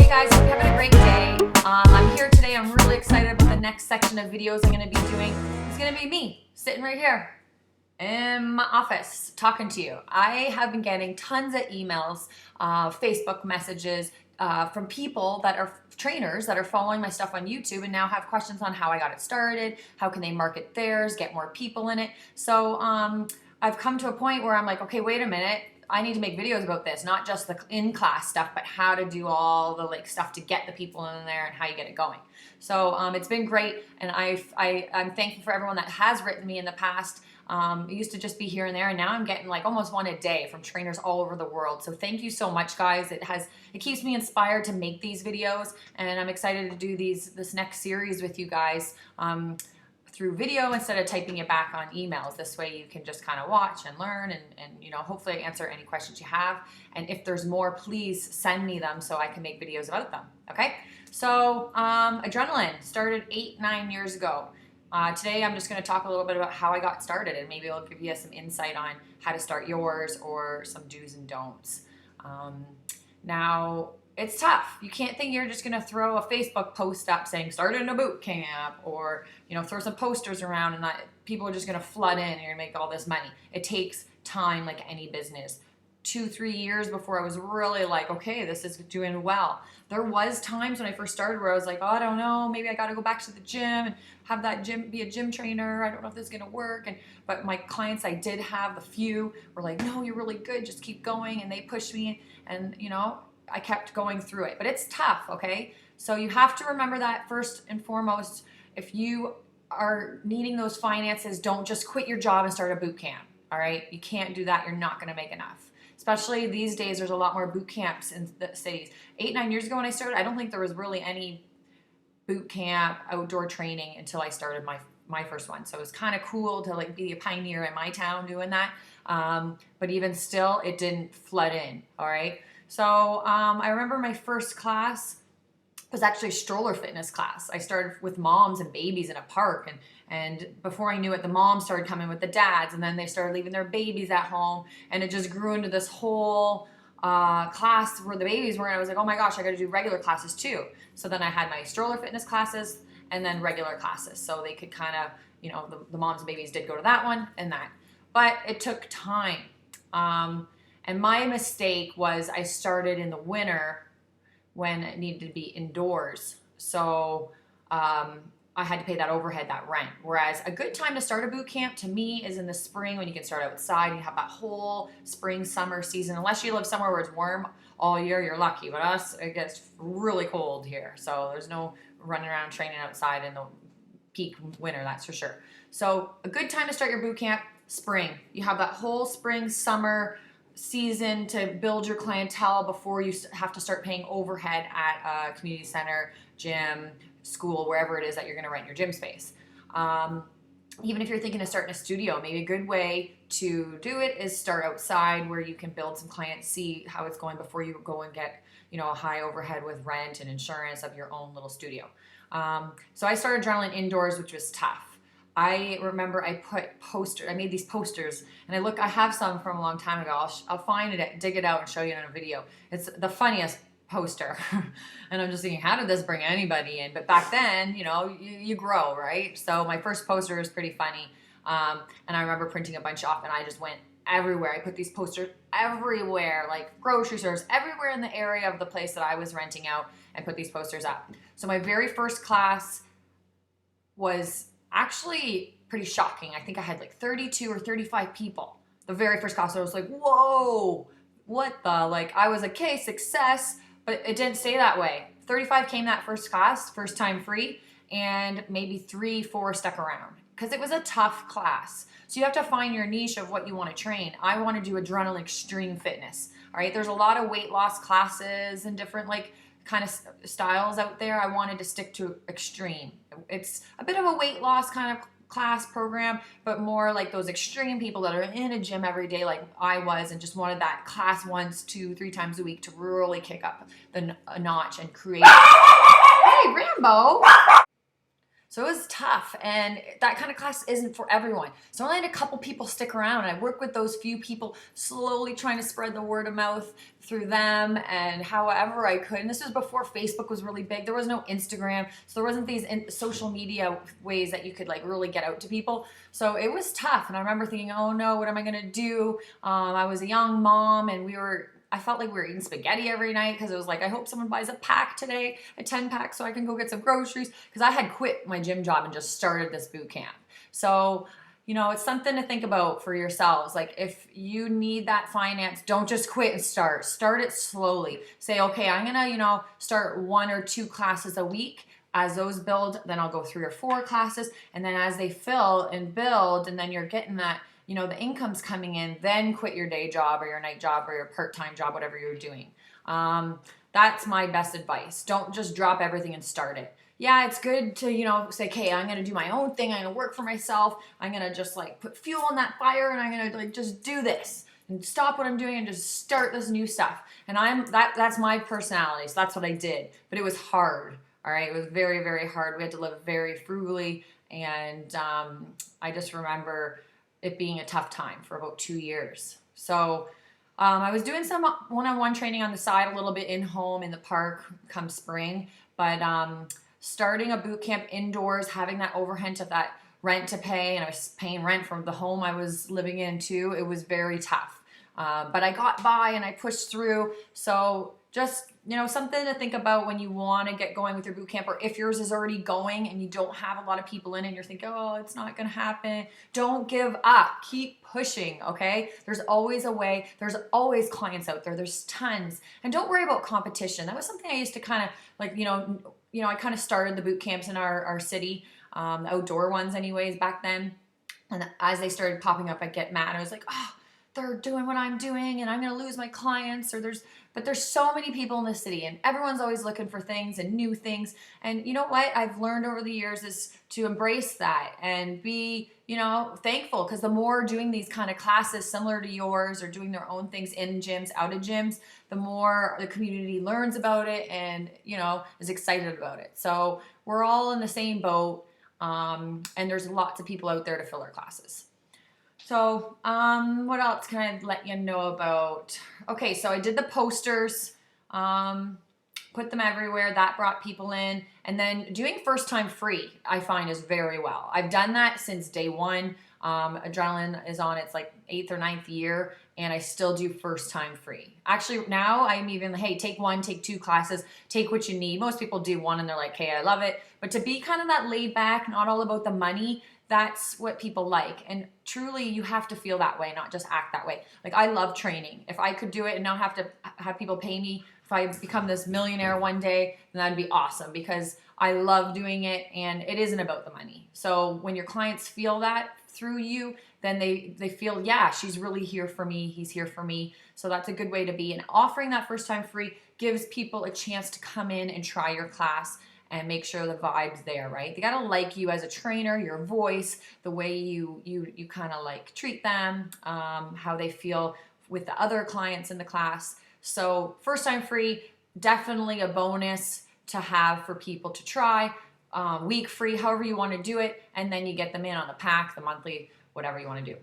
guys, hope you're having a great day. I'm here today. I'm really excited about the next section of videos I'm going to be doing. It's going to be me sitting right here in my office talking to you. I have been getting tons of emails, Facebook messages from people that are trainers that are following my stuff on YouTube and now have questions on how I got it started, how can they market theirs, get more people in it. So I've come to a point where I'm like, okay, wait a minute. I need to make videos about this, not just the in-class stuff, but how to do all the stuff to get the people in there and how you get it going. So it's been great, and I'm thankful for everyone that has written me in the past. It used to just be here and there, and now I'm getting like almost one a day from trainers all over the world. So thank you so much, guys. It keeps me inspired to make these videos, and I'm excited to do this next series with you guys. Through video instead of typing it back on emails. This way you can just kind of watch and learn and hopefully answer any questions you have. And if there's more, please send me them so I can make videos about them. Okay? So adrenaline started 8-9 years ago. Today I'm just going to talk a little bit about how I got started, and maybe I'll give you some insight on how to start yours or some do's and don'ts. Now, it's tough. You can't think you're just going to throw a Facebook post up saying started in a boot camp, or throw some posters around and that people are just going to flood in and you're going to make all this money. It takes time, like any business. 2-3 years before I was really like, okay, this is doing well. There was times when I first started where I was like, oh, I don't know, maybe I got to go back to the gym and have that gym, be a gym trainer. I don't know if this is going to work. But my clients I did have, the few, were like, no, you're really good. Just keep going. And they pushed me, and I kept going through it, but it's tough, okay? So you have to remember that first and foremost. If you are needing those finances, don't just quit your job and start a boot camp, all right? You can't do that. You're not gonna make enough. Especially these days, there's a lot more boot camps in the cities. 8-9 years ago when I started, I don't think there was really any boot camp outdoor training until I started my first one. So it was kind of cool to be a pioneer in my town doing that. But even still, it didn't flood in, all right? So I remember my first class was actually a stroller fitness class. I started with moms and babies in a park, and before I knew it, the moms started coming with the dads, and then they started leaving their babies at home, and it just grew into this whole class where the babies were, and I was like, oh my gosh, I got to do regular classes too. So then I had my stroller fitness classes and then regular classes, so they could kind of, the moms and babies did go to that one and that. But it took time. And my mistake was I started in the winter when it needed to be indoors. So I had to pay that overhead, that rent. Whereas a good time to start a boot camp to me is in the spring, when you can start outside and you have that whole spring, summer season. Unless you live somewhere where it's warm all year, you're lucky. But us, it gets really cold here. So there's no running around training outside in the peak winter, that's for sure. So a good time to start your boot camp, spring. You have that whole spring, summer season to build your clientele before you have to start paying overhead at a community center, gym, school, wherever it is that you're going to rent your gym space. Even if you're thinking of starting a studio, maybe a good way to do it is start outside where you can build some clients, see how it's going before you go and get a high overhead with rent and insurance of your own little studio. So I started adrenaline indoors, which was tough. I remember I made these posters, and I have some from a long time ago. I'll find it, dig it out, and show you in a video. It's the funniest poster. And I'm just thinking, how did this bring anybody in? But back then, you grow, right? So my first poster is pretty funny. And I remember printing a bunch off, and I just went everywhere. I put these posters everywhere, like grocery stores, everywhere in the area of the place that I was renting out, and put these posters up. So my very first class was actually pretty shocking. I think I had 32 or 35 people. The very first class, I was like, whoa, what the, I was okay, success, but it didn't stay that way. 35 came that first class, first time free, and maybe 3-4 stuck around because it was a tough class. So you have to find your niche of what you want to train. I want to do adrenaline extreme fitness. All right, there's a lot of weight loss classes and different kind of styles out there. I wanted to stick to extreme. It's a bit of a weight loss kind of class program, but more like those extreme people that are in a gym every day like I was, and just wanted that class 1, 2, 3 times a week to really kick up a notch and create. Hey, Rambo! So it was tough, and that kind of class isn't for everyone. So I only had a couple people stick around, and I worked with those few people, slowly trying to spread the word of mouth through them and however I could. And this was before Facebook was really big. There was no Instagram, so there wasn't these social media ways that you could like really get out to people. So it was tough, and I remember thinking, oh no, what am I gonna do? I was a young mom, and I felt like we were eating spaghetti every night because it was like, I hope someone buys a pack today, a 10 pack, so I can go get some groceries, because I had quit my gym job and just started this boot camp. So, it's something to think about for yourselves. Like, if you need that finance, don't just quit and start. Start it slowly. Say, okay, I'm gonna, start 1 or 2 classes a week. As those build, then I'll go 3 or 4 classes. And then as they fill and build, and then you're getting that, the income's coming in, then quit your day job or your night job or your part-time job, whatever you're doing. That's my best advice. Don't just drop everything and start it. Yeah, it's good to, say, okay, I'm going to do my own thing. I'm going to work for myself. I'm going to just like put fuel on that fire, and I'm going to like just do this and stop what I'm doing and just start this new stuff. And that's my personality. So that's what I did. But it was hard. All right. It was very, very hard. We had to live very frugally. And I just remember it being a tough time for about 2 years. So I was doing some one-on-one training on the side, a little bit in home in the park come spring, but starting a boot camp indoors, having that overhead of that rent to pay, and I was paying rent from the home I was living in too, it was very tough. But I got by and I pushed through. So just, something to think about when you want to get going with your boot camp, or if yours is already going and you don't have a lot of people in and you're thinking, oh, it's not going to happen. Don't give up. Keep pushing, okay? There's always a way. There's always clients out there. There's tons. And don't worry about competition. That was something I used to kind of like, I kind of started the boot camps in our city, the outdoor ones anyways back then. And as they started popping up, I'd get mad. I was like, oh, they're doing what I'm doing and I'm going to lose my clients, but there's so many people in the city and everyone's always looking for things and new things. And you know what I've learned over the years is to embrace that and be, thankful, because the more doing these kind of classes similar to yours or doing their own things in gyms, out of gyms, the more the community learns about it and, is excited about it. So we're all in the same boat. And there's lots of people out there to fill our classes. So, what else can I let you know about? Okay, so I did the posters, put them everywhere. That brought people in. And then doing first time free, I find is very well. I've done that since day one. Adrenaline is on its like 8th or 9th year, and I still do first time free. Actually, now I'm even, hey, take 1, take 2 classes, take what you need. Most people do 1 and they're like, hey, I love it. But to be kind of that laid back, not all about the money, that's what people like. And truly, you have to feel that way, not just act that way. Like, I love training. If I could do it and not have to have people pay me, if I become this millionaire one day, then that'd be awesome, because I love doing it and it isn't about the money. So when your clients feel that through you, then they feel, yeah, she's really here for me. He's here for me. So that's a good way to be. And offering that first time free gives people a chance to come in and try your class and make sure the vibe's there, right? They gotta like you as a trainer, your voice, the way you kind of like treat them, how they feel with the other clients in the class. So first time free, definitely a bonus to have for people to try. Week free, however you want to do it, and then you get them in on the pack, the monthly, whatever you want to do.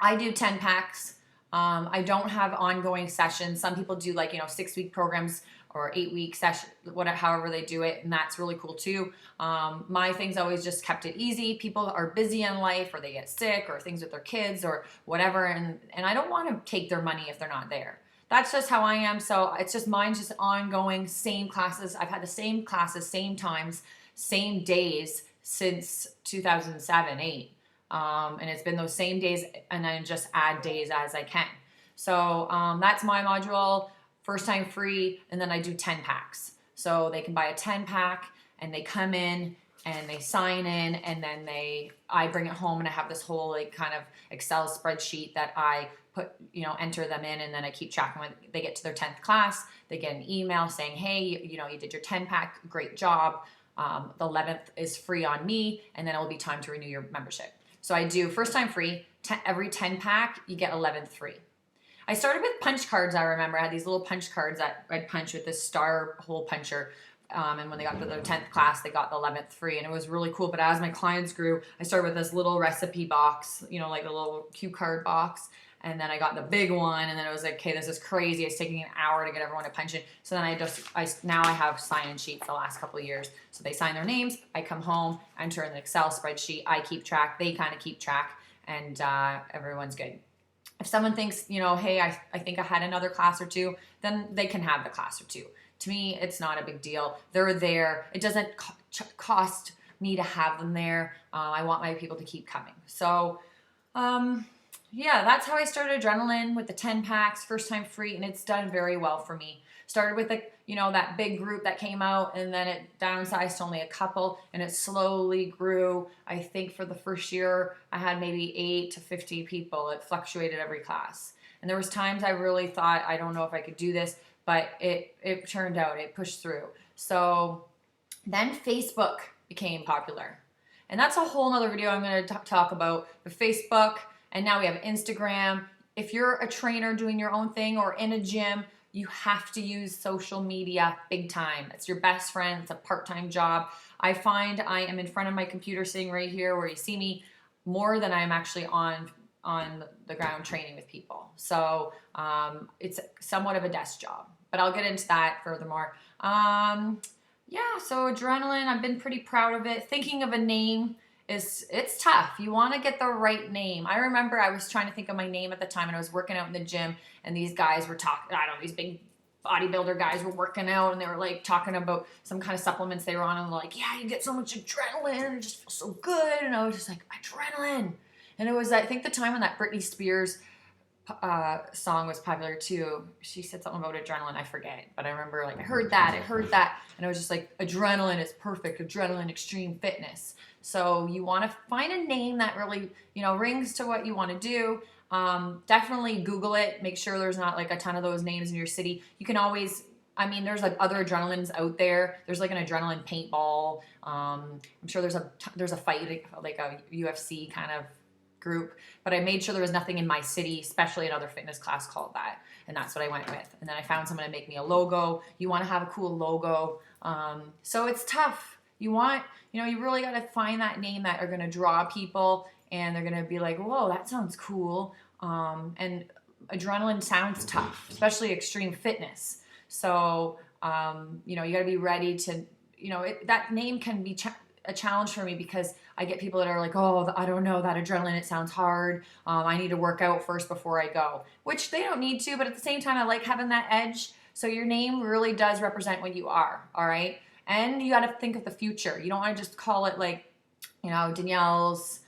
I do 10 packs. I don't have ongoing sessions. Some people do like 6-week programs or 8-week session, whatever, however they do it, and that's really cool too. My thing's always just kept it easy. People are busy in life, or they get sick, or things with their kids, or whatever, and I don't want to take their money if they're not there. That's just how I am. So it's just mine's just ongoing, same classes. I've had the same classes, same times, same days since 2007, 8. And it's been those same days, and then just add days as I can. So that's my module, first time free, and then I do 10 packs. So they can buy a 10 pack and they come in and they sign in, and then I bring it home, and I have this whole like kind of Excel spreadsheet that I put, enter them in, and then I keep tracking when they get to their 10th class. They get an email saying, hey, you did your 10 pack, great job. The 11th is free on me, and then it will be time to renew your membership. So I do first time free, every 10 pack, you get 11th free. I started with punch cards, I remember. I had these little punch cards that I'd punch with this star hole puncher. And when they got to their 10th class, they got the 11th free, and it was really cool. But as my clients grew, I started with this little recipe box, you know, like a little cue card box. And then I got the big one, and then it was like, okay, this is crazy. It's taking an hour to get everyone to punch in. So then now I have sign-in sheets the last couple of years. So they sign their names, I come home, enter in the Excel spreadsheet, I keep track, they kind of keep track, and everyone's good. If someone thinks, you know, hey, I think I had another class or two, then they can have the class or two. To me, it's not a big deal. They're there. It doesn't cost me to have them there. I want my people to keep coming. So, yeah, that's how I started Adrenaline with the 10 packs, first time free, and it's done very well for me. Started with that big group that came out, and then it downsized to only a couple, and it slowly grew. I think for the first year, I had maybe 8 to 50 people. It fluctuated every class. And there was times I really thought, I don't know if I could do this, but it turned out, it pushed through. So then Facebook became popular. And that's a whole nother video I'm going to talk about. The Facebook, and now we have Instagram. If you're a trainer doing your own thing or in a gym, you have to use social media big time. It's your best friend. It's a part-time job. I find I am in front of my computer sitting right here where you see me more than I'm actually on the ground training with people. So it's somewhat of a desk job, but I'll get into that furthermore. Yeah, so Adrenaline, I've been pretty proud of it. Thinking of a name it's tough. You want to get the right name. I remember I was trying to think of my name at the time, and I was working out in the gym, and these guys were talking, I don't know, these big bodybuilder guys were working out, and they were like talking about some kind of supplements they were on, and they're like, yeah, you get so much adrenaline, and it just feels so good. And I was just like, adrenaline. And it was, I think, the time when that Britney Spears song was popular too. She said something about adrenaline, I forget, but I remember like I heard that, and I was just like, adrenaline is perfect. Adrenaline Extreme Fitness. So you want to find a name that really, rings to what you want to do. Definitely Google it. Make sure there's not like a ton of those names in your city. You can always, there's like other adrenalines out there. There's like an adrenaline paintball. I'm sure there's a fight, like a UFC kind of group, but I made sure there was nothing in my city, especially another fitness class called that. And that's what I went with. And then I found someone to make me a logo. You want to have a cool logo. So it's tough. You really got to find that name that are going to draw people, and they're going to be like, whoa, that sounds cool. And adrenaline sounds tough, especially extreme fitness. So, you got to be ready to, that name can be a challenge for me, because I get people that are like, oh, I don't know, that adrenaline, it sounds hard. I need to work out first before I go, which they don't need to, but at the same time, I like having that edge. So your name really does represent what you are, all right? And you got to think of the future. You don't want to just call it like, Danielle's,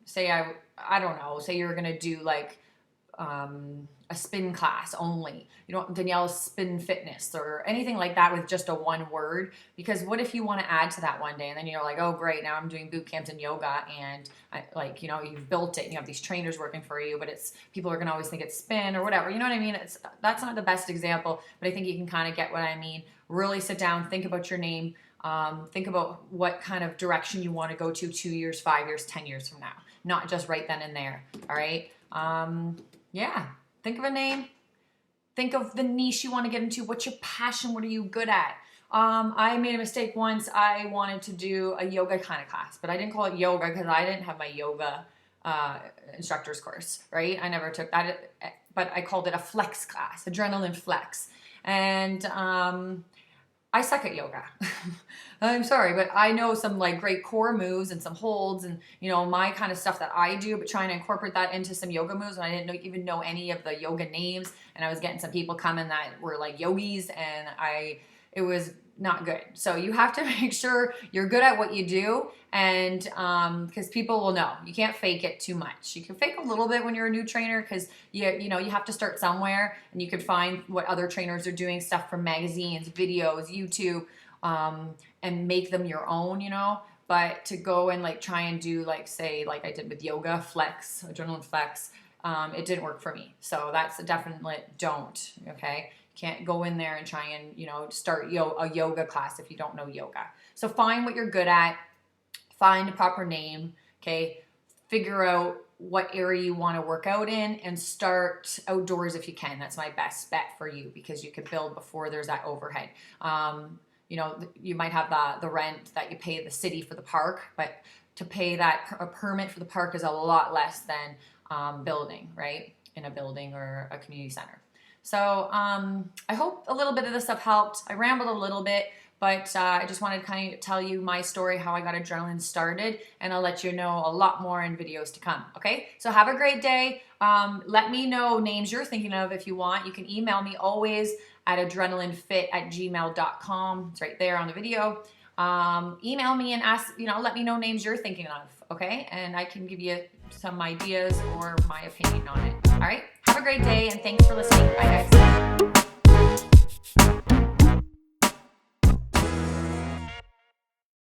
say I don't know, say you're going to do like a spin class only. Danielle's Spin Fitness or anything like that with just a one word. Because what if you want to add to that one day, and then you're like, oh great, now I'm doing boot camps in yoga, and you've built it and you have these trainers working for you, but people are going to always think it's spin or whatever. You know what I mean? That's not the best example, but I think you can kind of get what I mean. Really sit down, think about your name, think about what kind of direction you want to go to 2 years, 5 years, 10 years from now, not just right then and there. All right. Yeah. Think of a name. Think of the niche you want to get into. What's your passion? What are you good at? I made a mistake once. I wanted to do a yoga kind of class, but I didn't call it yoga because I didn't have my yoga instructor's course, right? I never took that, but I called it a flex class, adrenaline flex. And I suck at yoga. I'm sorry, but I know some like great core moves and some holds and, my kind of stuff that I do, but trying to incorporate that into some yoga moves. And I didn't even know any of the yoga names. And I was getting some people coming that were like yogis, and it was not good. So you have to make sure you're good at what you do, and because people will know. You can't fake it too much. You can fake a little bit when you're a new trainer, because you have to start somewhere, and you could find what other trainers are doing, stuff from magazines, videos, YouTube, and make them your own, But to go and like try and do like I did with yoga flex, adrenaline flex, it didn't work for me. So that's a definite don't. Okay. Can't go in there and try and, start a yoga class if you don't know yoga. So find what you're good at, find a proper name, okay? Figure out what area you want to work out in, and start outdoors if you can. That's my best bet for you, because you can build before there's that overhead. you know, you might have the rent that you pay the city for the park, but to pay that a permit for the park is a lot less than building, right? In a building or a community center. So I hope a little bit of this stuff helped. I rambled a little bit, but I just wanted to kind of tell you my story, how I got adrenaline started, and I'll let you know a lot more in videos to come, okay? So have a great day. Let me know names you're thinking of if you want. You can email me always at adrenalinefit@gmail.com. It's right there on the video. Email me and ask, you know, let me know names you're thinking of, okay? And I can give you some ideas or my opinion on it, all right? Have a great day, and thanks for listening. Bye, guys.